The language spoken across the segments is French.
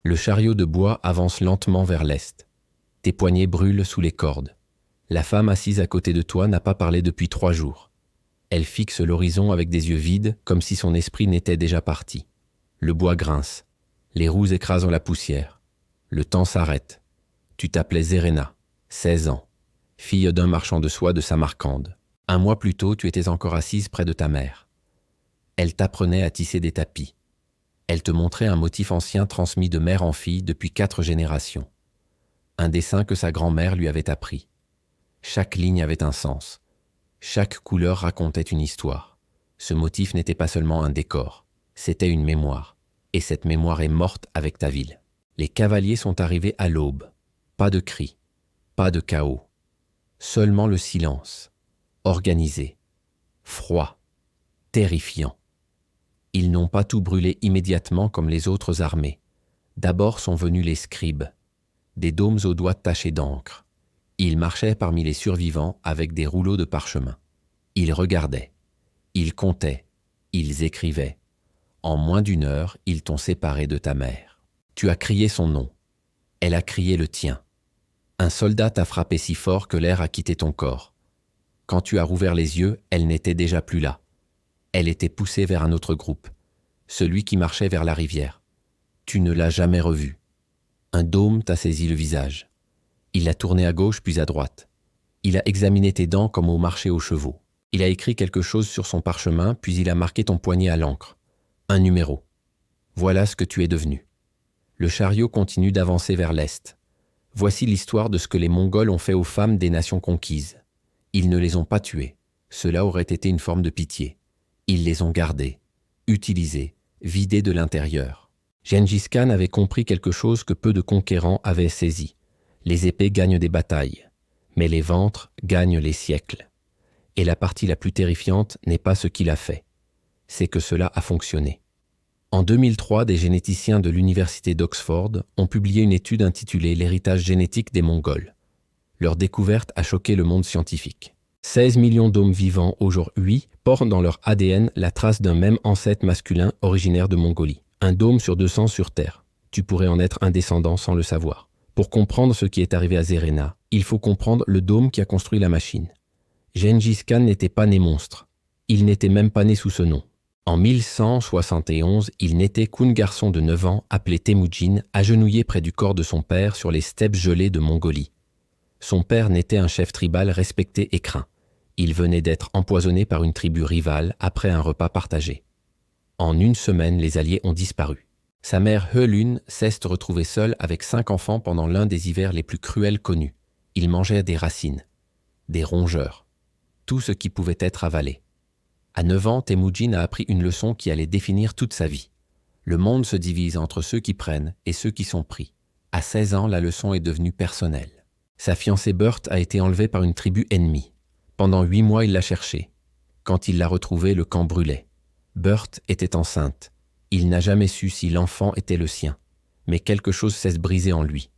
Le chariot de bois avance lentement vers l'est. Tes poignets brûlent sous les cordes. La femme assise à côté de toi n'a pas parlé depuis 3 jours. Elle fixe l'horizon avec des yeux vides, comme si son esprit n'était déjà parti. Le bois grince. Les roues écrasent la poussière. Le temps s'arrête. Tu t'appelais Zerena, 16 ans, fille d'un marchand de soie de Samarcande. 1 mois plus tôt, tu étais encore assise près de ta mère. Elle t'apprenait à tisser des tapis. Elle te montrait un motif ancien transmis de mère en fille depuis 4 générations. Un dessin que sa grand-mère lui avait appris. Chaque ligne avait un sens. Chaque couleur racontait une histoire. Ce motif n'était pas seulement un décor, c'était une mémoire. Et cette mémoire est morte avec ta ville. Les cavaliers sont arrivés à l'aube. Pas de cris, pas de chaos. Seulement le silence, organisé, froid, terrifiant. Ils n'ont pas tout brûlé immédiatement comme les autres armées. D'abord sont venus les scribes, des dômes aux doigts tachés d'encre. Ils marchaient parmi les survivants avec des rouleaux de parchemin. Ils regardaient, ils comptaient, ils écrivaient. En moins d'1 heure, ils t'ont séparé de ta mère. Tu as crié son nom. Elle a crié le tien. Un soldat t'a frappé si fort que l'air a quitté ton corps. Quand tu as rouvert les yeux, elle n'était déjà plus là. Elle était poussée vers un autre groupe, celui qui marchait vers la rivière. Tu ne l'as jamais revu. Un dôme t'a saisi le visage. Il a tourné à gauche puis à droite. Il a examiné tes dents comme au marché aux chevaux. Il a écrit quelque chose sur son parchemin, puis il a marqué ton poignet à l'encre. Un numéro. Voilà ce que tu es devenu. Le chariot continue d'avancer vers l'est. Voici l'histoire de ce que les Mongols ont fait aux femmes des nations conquises. Ils ne les ont pas tuées. Cela aurait été une forme de pitié. Ils les ont gardées, utilisées, vidées de l'intérieur. Gengis Khan avait compris quelque chose que peu de conquérants avaient saisi. Les épées gagnent des batailles, mais les ventres gagnent les siècles. Et la partie la plus terrifiante n'est pas ce qu'il a fait, c'est que cela a fonctionné. En 2003, des généticiens de l'université d'Oxford ont publié une étude intitulée « L'héritage génétique des Mongols ». Leur découverte a choqué le monde scientifique. 16 millions d'hommes vivants aujourd'hui portent dans leur ADN la trace d'un même ancêtre masculin originaire de Mongolie. Un dôme sur 200 sur Terre. Tu pourrais en être un descendant sans le savoir. Pour comprendre ce qui est arrivé à Zerena, il faut comprendre le dôme qui a construit la machine. Gengis Khan n'était pas né monstre. Il n'était même pas né sous ce nom. En 1171, il n'était qu'un garçon de 9 ans appelé Temujin, agenouillé près du corps de son père sur les steppes gelées de Mongolie. Son père n'était un chef tribal respecté et craint. Il venait d'être empoisonné par une tribu rivale après un repas partagé. En 1 semaine, les alliés ont disparu. Sa mère Helun s'est retrouvée seule avec 5 enfants pendant l'un des hivers les plus cruels connus. Il mangeait des racines, des rongeurs, tout ce qui pouvait être avalé. À 9 ans, Temujin a appris une leçon qui allait définir toute sa vie. Le monde se divise entre ceux qui prennent et ceux qui sont pris. À 16 ans, la leçon est devenue personnelle. Sa fiancée Burt a été enlevée par une tribu ennemie. Pendant 8 mois, il l'a cherchée. Quand il l'a retrouvée, le camp brûlait. Burt était enceinte. Il n'a jamais su si l'enfant était le sien. Mais quelque chose s'est brisé en lui.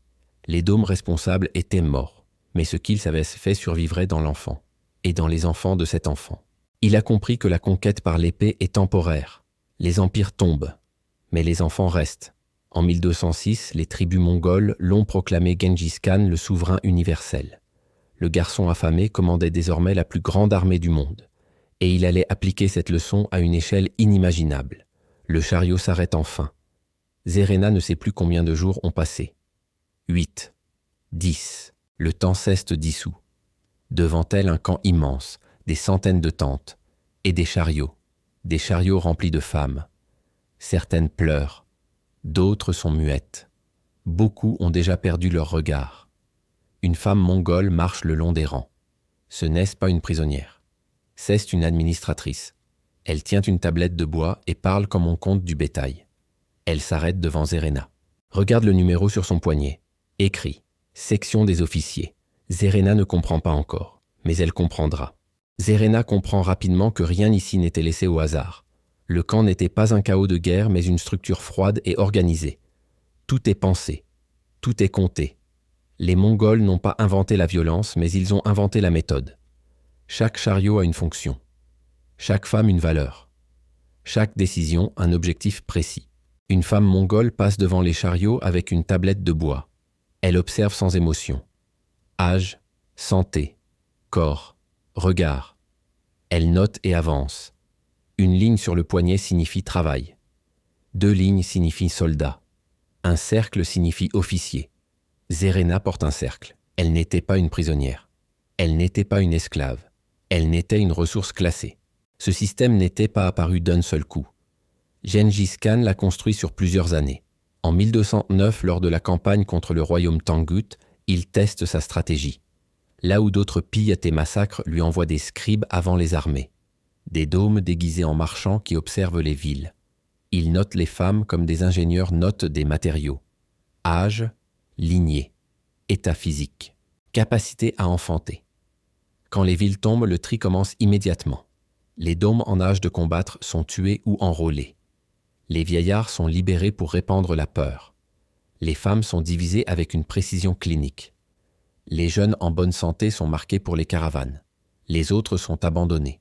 Les dômes responsables étaient morts. Mais ce qu'ils avaient fait survivrait dans l'enfant. Et dans les enfants de cet enfant. Il a compris que la conquête par l'épée est temporaire. Les empires tombent. Mais les enfants restent. En 1206, les tribus mongoles l'ont proclamé Gengis Khan le souverain universel. Le garçon affamé commandait désormais la plus grande armée du monde. Et il allait appliquer cette leçon à une échelle inimaginable. Le chariot s'arrête enfin. Zerena ne sait plus combien de jours ont passé. 8, 10, le temps s'est dissout. Devant elle, un camp immense, des centaines de tentes, et des chariots remplis de femmes. Certaines pleurent, d'autres sont muettes. Beaucoup ont déjà perdu leur regard. Une femme mongole marche le long des rangs. Ce n'est pas une prisonnière. C'est une administratrice. Elle tient une tablette de bois et parle comme on compte du bétail. Elle s'arrête devant Zerena. Regarde le numéro sur son poignet. Écrit « Section des officiers ». Zerena ne comprend pas encore, mais elle comprendra. Zerena comprend rapidement que rien ici n'était laissé au hasard. Le camp n'était pas un chaos de guerre, mais une structure froide et organisée. Tout est pensé, tout est compté. Les Mongols n'ont pas inventé la violence, mais ils ont inventé la méthode. Chaque chariot a une fonction, chaque femme une valeur, chaque décision un objectif précis. Une femme mongole passe devant les chariots avec une tablette de bois. Elle observe sans émotion. Âge, santé, corps, regard. Elle note et avance. Une ligne sur le poignet signifie travail. 2 lignes signifient soldat. Un cercle signifie officier. Zerena porte un cercle. Elle n'était pas une prisonnière. Elle n'était pas une esclave. Elle n'était une ressource classée. Ce système n'était pas apparu d'un seul coup. Gengis Khan l'a construit sur plusieurs années. En 1209, lors de la campagne contre le royaume Tangut, il teste sa stratégie. Là où d'autres pillent et massacrent, lui envoient des scribes avant les armées. Des dômes déguisés en marchands qui observent les villes. Il note les femmes comme des ingénieurs notent des matériaux. Âge, lignée, état physique, capacité à enfanter. Quand les villes tombent, le tri commence immédiatement. Les dômes en âge de combattre sont tués ou enrôlés. Les vieillards sont libérés pour répandre la peur. Les femmes sont divisées avec une précision clinique. Les jeunes en bonne santé sont marqués pour les caravanes. Les autres sont abandonnés.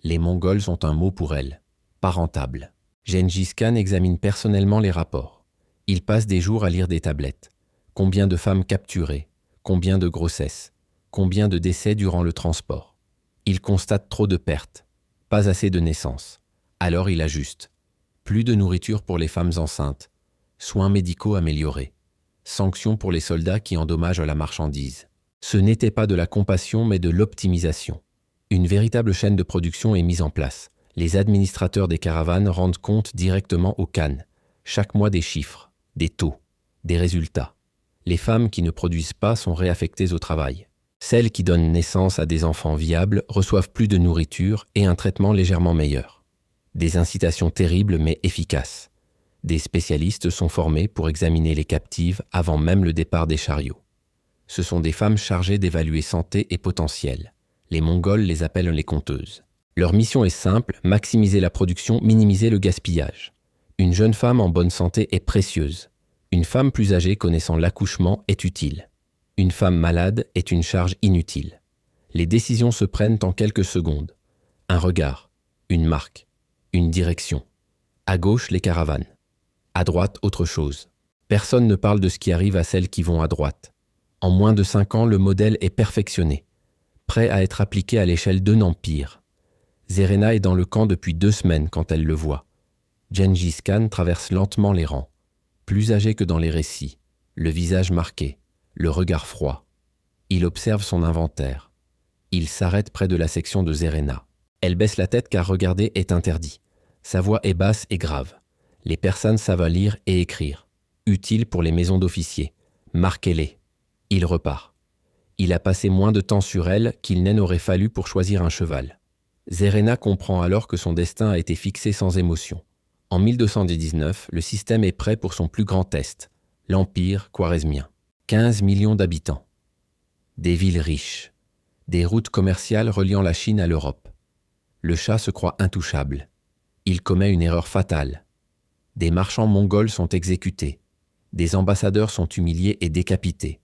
Les Mongols ont un mot pour elles, pas rentable. Gengis Khan examine personnellement les rapports. Il passe des jours à lire des tablettes. Combien de femmes capturées? Combien de grossesses? Combien de décès durant le transport? Il constate trop de pertes, pas assez de naissances. Alors il ajuste. Plus de nourriture pour les femmes enceintes. Soins médicaux améliorés. Sanctions pour les soldats qui endommagent la marchandise. Ce n'était pas de la compassion mais de l'optimisation. Une véritable chaîne de production est mise en place. Les administrateurs des caravanes rendent compte directement au Khan. Chaque mois des chiffres, des taux, des résultats. Les femmes qui ne produisent pas sont réaffectées au travail. Celles qui donnent naissance à des enfants viables reçoivent plus de nourriture et un traitement légèrement meilleur. Des incitations terribles mais efficaces. Des spécialistes sont formés pour examiner les captives avant même le départ des chariots. Ce sont des femmes chargées d'évaluer santé et potentiel. Les Mongols les appellent les conteuses. Leur mission est simple, maximiser la production, minimiser le gaspillage. Une jeune femme en bonne santé est précieuse. Une femme plus âgée connaissant l'accouchement est utile. Une femme malade est une charge inutile. Les décisions se prennent en quelques secondes. Un regard, une marque, une direction. À gauche, les caravanes. À droite, autre chose. Personne ne parle de ce qui arrive à celles qui vont à droite. En moins de 5 ans, le modèle est perfectionné, prêt à être appliqué à l'échelle d'un empire. Zerena est dans le camp depuis 2 semaines quand elle le voit. Gengis Khan traverse lentement les rangs, plus âgé que dans les récits, le visage marqué, le regard froid. Il observe son inventaire. Il s'arrête près de la section de Zerena. Elle baisse la tête car regarder est interdit. Sa voix est basse et grave. Les personnes savent lire et écrire. Utile pour les maisons d'officiers. Marquez-les. Il repart. Il a passé moins de temps sur elle qu'il n'aurait fallu pour choisir un cheval. Zerena comprend alors que son destin a été fixé sans émotion. En 1219, le système est prêt pour son plus grand test, l'Empire khwarezmien. 15 millions d'habitants. Des villes riches. Des routes commerciales reliant la Chine à l'Europe. Le Shah se croit intouchable. Il commet une erreur fatale. Des marchands mongols sont exécutés. Des ambassadeurs sont humiliés et décapités.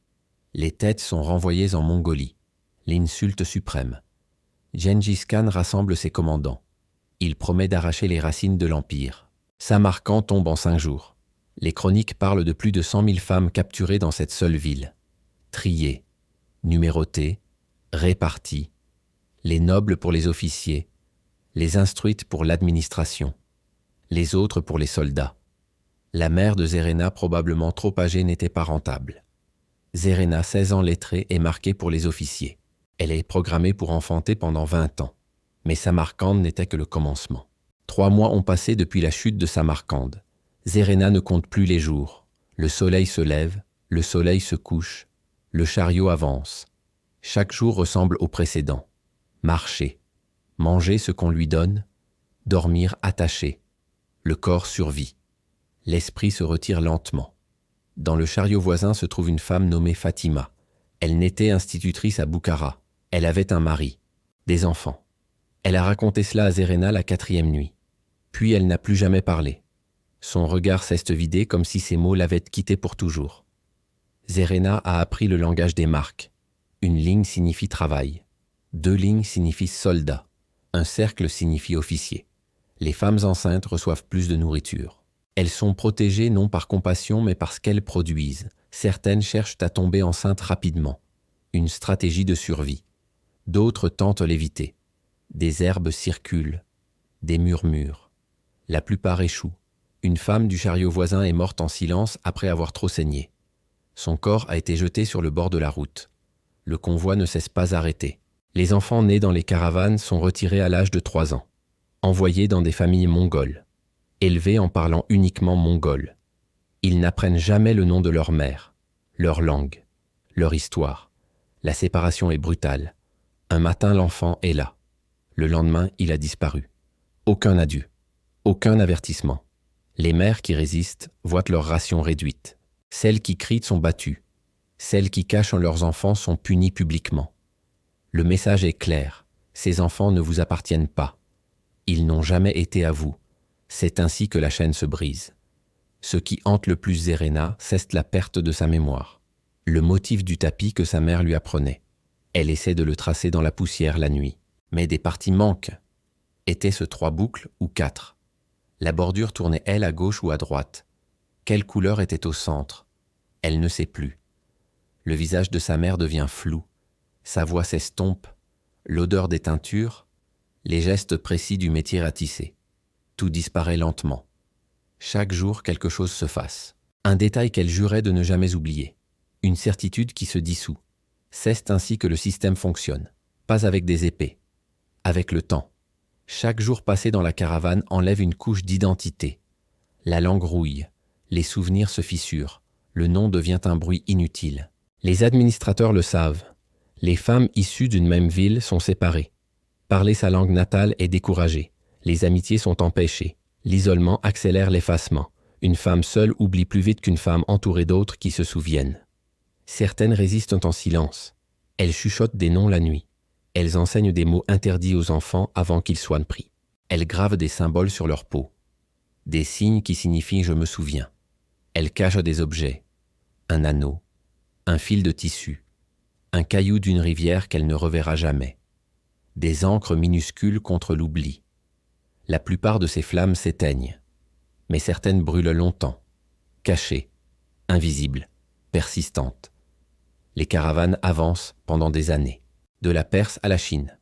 Les têtes sont renvoyées en Mongolie. L'insulte suprême. Gengis Khan rassemble ses commandants. Il promet d'arracher les racines de l'Empire. Samarcande tombe en 5 jours. Les chroniques parlent de plus de 100 000 femmes capturées dans cette seule ville. Triées, numérotées, réparties. Les nobles pour les officiers, les instruites pour l'administration, les autres pour les soldats. La mère de Zerena, probablement trop âgée, n'était pas rentable. Zerena, 16 ans lettrée, est marquée pour les officiers. Elle est programmée pour enfanter pendant 20 ans. Mais Samarcande n'était que le commencement. 3 mois ont passé depuis la chute de Samarcande. Zerena ne compte plus les jours. Le soleil se lève, le soleil se couche, le chariot avance. Chaque jour ressemble au précédent. Marcher, manger ce qu'on lui donne, dormir attaché. Le corps survit. L'esprit se retire lentement. Dans le chariot voisin se trouve une femme nommée Fatima. Elle n'était institutrice à Boukhara. Elle avait un mari, des enfants. Elle a raconté cela à Zerena la 4e nuit. Puis elle n'a plus jamais parlé. Son regard s'est vidé comme si ces mots l'avaient quitté pour toujours. Zerena a appris le langage des marques. Une ligne signifie travail. 2 lignes signifient soldat. Un cercle signifie officier. Les femmes enceintes reçoivent plus de nourriture. Elles sont protégées non par compassion mais parce qu'elles produisent. Certaines cherchent à tomber enceintes rapidement. Une stratégie de survie. D'autres tentent l'éviter. Des herbes circulent. Des murmures. La plupart échouent. Une femme du chariot voisin est morte en silence après avoir trop saigné. Son corps a été jeté sur le bord de la route. Le convoi ne cesse pas arrêté. Les enfants nés dans les caravanes sont retirés à l'âge de 3 ans. Envoyés dans des familles mongoles. Élevés en parlant uniquement mongol. Ils n'apprennent jamais le nom de leur mère, leur langue, leur histoire. La séparation est brutale. Un matin, l'enfant est là. Le lendemain, il a disparu. Aucun adieu. Aucun avertissement. Les mères qui résistent voient leur ration réduite. Celles qui crient sont battues. Celles qui cachent leurs enfants sont punies publiquement. Le message est clair. Ces enfants ne vous appartiennent pas. Ils n'ont jamais été à vous. C'est ainsi que la chaîne se brise. Ce qui hante le plus Zerena, c'est la perte de sa mémoire. Le motif du tapis que sa mère lui apprenait. Elle essaie de le tracer dans la poussière la nuit. Mais des parties manquent. Étaient-ce 3 boucles ou 4? La bordure tournait-elle à gauche ou à droite? Quelle couleur était au centre? Elle ne sait plus. Le visage de sa mère devient flou. Sa voix s'estompe. L'odeur des teintures. Les gestes précis du métier à tisser. Tout disparaît lentement. Chaque jour, quelque chose se fasse. Un détail qu'elle jurait de ne jamais oublier. Une certitude qui se dissout. C'est ainsi que le système fonctionne. Pas avec des épées. Avec le temps. Chaque jour passé dans la caravane enlève une couche d'identité. La langue rouille. Les souvenirs se fissurent. Le nom devient un bruit inutile. Les administrateurs le savent. Les femmes issues d'une même ville sont séparées. Parler sa langue natale est découragé. Les amitiés sont empêchées. L'isolement accélère l'effacement. Une femme seule oublie plus vite qu'une femme entourée d'autres qui se souviennent. Certaines résistent en silence. Elles chuchotent des noms la nuit. Elles enseignent des mots interdits aux enfants avant qu'ils soient pris. Elles gravent des symboles sur leur peau. Des signes qui signifient « je me souviens ». Elles cachent des objets. Un anneau. Un fil de tissu. Un caillou d'une rivière qu'elle ne reverra jamais. Des encres minuscules contre l'oubli. La plupart de ces flammes s'éteignent. Mais certaines brûlent longtemps. Cachées. Invisibles. Persistantes. Les caravanes avancent pendant des années. De la Perse à la Chine.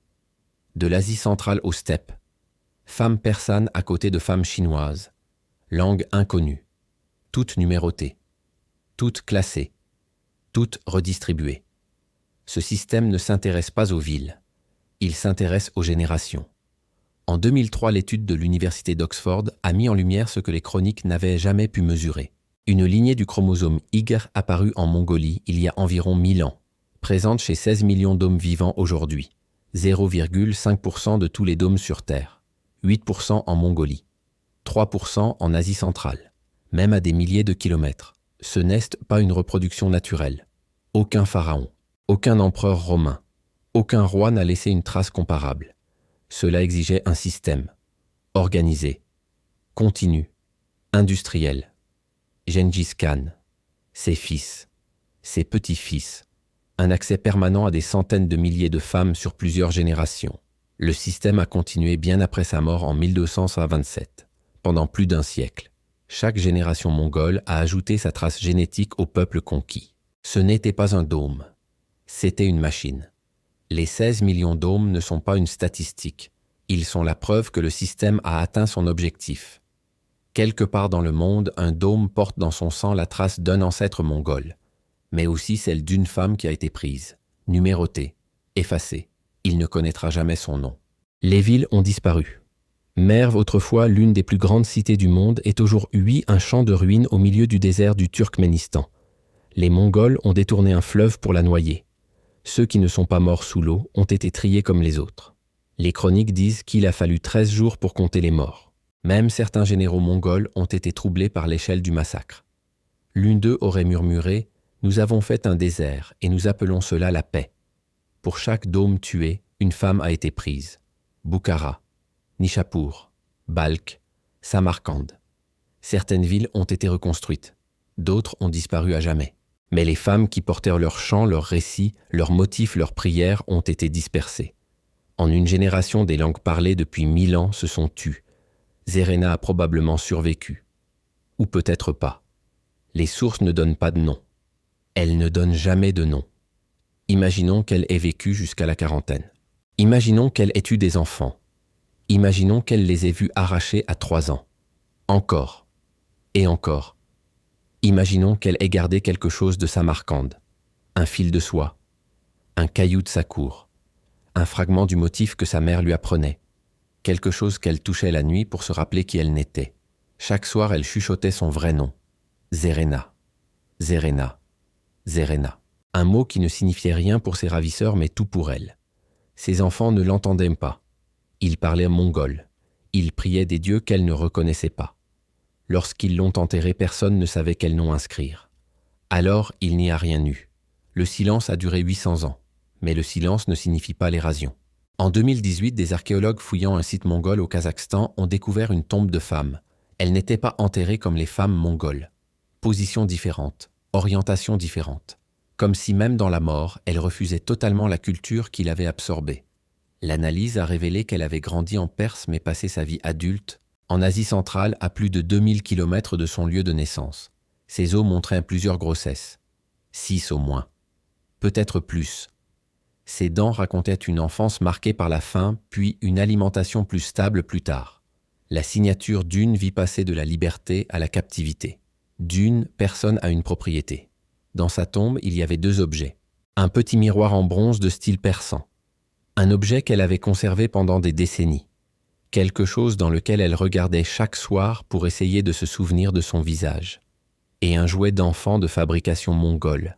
De l'Asie centrale aux steppes. Femmes persanes à côté de femmes chinoises. Langues inconnues. Toutes numérotées. Toutes classées. Toutes redistribuées. Ce système ne s'intéresse pas aux villes. Il s'intéresse aux générations. En 2003, l'étude de l'Université d'Oxford a mis en lumière ce que les chroniques n'avaient jamais pu mesurer. Une lignée du chromosome Y apparue en Mongolie il y a environ 1000 ans, présente chez 16 millions d'hommes vivants aujourd'hui, 0,5% de tous les dômes sur Terre, 8% en Mongolie, 3% en Asie centrale, même à des milliers de kilomètres. Ce n'est pas une reproduction naturelle. Aucun pharaon, aucun empereur romain, aucun roi n'a laissé une trace comparable. Cela exigeait un système, organisé, continu, industriel. Gengis Khan, ses fils, ses petits-fils, un accès permanent à des centaines de milliers de femmes sur plusieurs générations. Le système a continué bien après sa mort en 1227, pendant plus d'1 siècle. Chaque génération mongole a ajouté sa trace génétique au peuple conquis. Ce n'était pas un dôme, c'était une machine. Les 16 millions d'hommes ne sont pas une statistique. Ils sont la preuve que le système a atteint son objectif. Quelque part dans le monde, un dôme porte dans son sang la trace d'un ancêtre mongol, mais aussi celle d'une femme qui a été prise, numérotée, effacée. Il ne connaîtra jamais son nom. Les villes ont disparu. Merv, autrefois l'une des plus grandes cités du monde, est aujourd'hui un champ de ruines au milieu du désert du Turkménistan. Les Mongols ont détourné un fleuve pour la noyer. Ceux qui ne sont pas morts sous l'eau ont été triés comme les autres. Les chroniques disent qu'il a fallu 13 jours pour compter les morts. Même certains généraux mongols ont été troublés par l'échelle du massacre. L'un d'eux aurait murmuré « Nous avons fait un désert et nous appelons cela la paix. Pour chaque dôme tué, une femme a été prise. Bukhara, Nishapur, Balkh, Samarcande. Certaines villes ont été reconstruites. D'autres ont disparu à jamais. Mais les femmes qui portèrent leurs chants, leurs récits, leurs motifs, leurs prières ont été dispersées. En une génération, des langues parlées depuis 1000 ans se sont tues. Zerena a probablement survécu. Ou peut-être pas. Les sources ne donnent pas de nom. Elles ne donnent jamais de nom. Imaginons qu'elle ait vécu jusqu'à la quarantaine. Imaginons qu'elle ait eu des enfants. Imaginons qu'elle les ait vus arrachés à 3 ans. Encore. Et encore. Imaginons qu'elle ait gardé quelque chose de sa marquande. Un fil de soie. Un caillou de sa cour. Un fragment du motif que sa mère lui apprenait. Quelque chose qu'elle touchait la nuit pour se rappeler qui elle n'était. Chaque soir, elle chuchotait son vrai nom. Zerena. Zerena. Zerena. Un mot qui ne signifiait rien pour ses ravisseurs, mais tout pour elle. Ses enfants ne l'entendaient pas. Ils parlaient mongol. Ils priaient des dieux qu'elle ne reconnaissait pas. Lorsqu'ils l'ont enterrée, personne ne savait quel nom inscrire. Alors, il n'y a rien eu. Le silence a duré 800 ans. Mais le silence ne signifie pas l'érasion. En 2018, des archéologues fouillant un site mongol au Kazakhstan ont découvert une tombe de femme. Elle n'était pas enterrée comme les femmes mongoles. Position différente, orientation différente. Comme si même dans la mort, elle refusait totalement la culture qui l'avait absorbée. L'analyse a révélé qu'elle avait grandi en Perse mais passé sa vie adulte en Asie centrale à plus de 2000 km de son lieu de naissance. Ses os montraient plusieurs grossesses. 6 au moins. Peut-être plus. Ses dents racontaient une enfance marquée par la faim, puis une alimentation plus stable plus tard. La signature d'une vie passée de la liberté à la captivité. D'une personne à une propriété. Dans sa tombe, il y avait 2 objets. Un petit miroir en bronze de style persan. Un objet qu'elle avait conservé pendant des décennies. Quelque chose dans lequel elle regardait chaque soir pour essayer de se souvenir de son visage. Et un jouet d'enfant de fabrication mongole.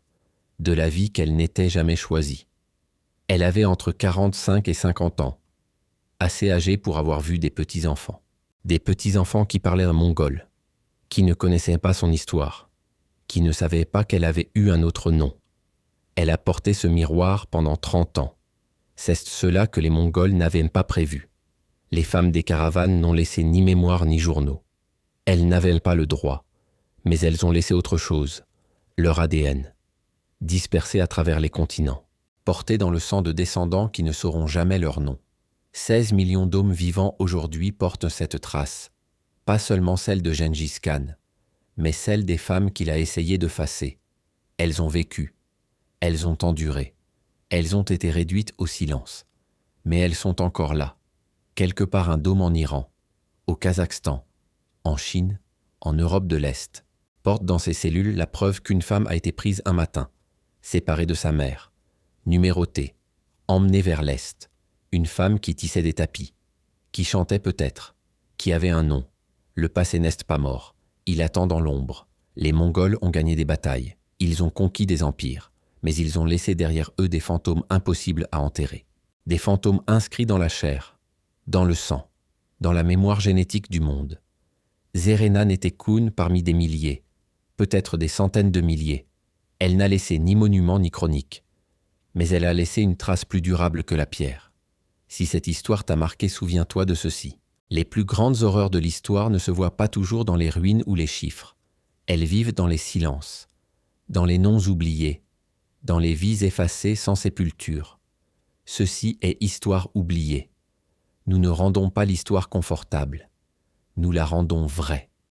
De la vie qu'elle n'était jamais choisie. Elle avait entre 45 et 50 ans, assez âgée pour avoir vu des petits-enfants. Des petits-enfants qui parlaient un mongol, qui ne connaissaient pas son histoire, qui ne savaient pas qu'elle avait eu un autre nom. Elle a porté ce miroir pendant 30 ans. C'est cela que les Mongols n'avaient pas prévu. Les femmes des caravanes n'ont laissé ni mémoire ni journaux. Elles n'avaient pas le droit, mais elles ont laissé autre chose, leur ADN, dispersé à travers les continents. Portés dans le sang de descendants qui ne sauront jamais leur nom. 16 millions d'hommes vivants aujourd'hui portent cette trace, pas seulement celle de Gengis Khan, mais celle des femmes qu'il a essayé de effacer. Elles ont vécu, elles ont enduré, elles ont été réduites au silence, mais elles sont encore là, quelque part un dôme en Iran, au Kazakhstan, en Chine, en Europe de l'Est, porte dans ses cellules la preuve qu'une femme a été prise un matin, séparée de sa mère, numérotée, emmenée vers l'Est, une femme qui tissait des tapis, qui chantait peut-être, qui avait un nom. Le passé n'est pas mort, il attend dans l'ombre. Les Mongols ont gagné des batailles, ils ont conquis des empires, mais ils ont laissé derrière eux des fantômes impossibles à enterrer. Des fantômes inscrits dans la chair, dans le sang, dans la mémoire génétique du monde. Zerena n'était qu'une parmi des milliers, peut-être des centaines de milliers. Elle n'a laissé ni monument ni chronique. Mais elle a laissé une trace plus durable que la pierre. Si cette histoire t'a marqué, souviens-toi de ceci. Les plus grandes horreurs de l'histoire ne se voient pas toujours dans les ruines ou les chiffres. Elles vivent dans les silences, dans les noms oubliés, dans les vies effacées sans sépulture. Ceci est histoire oubliée. Nous ne rendons pas l'histoire confortable. Nous la rendons vraie.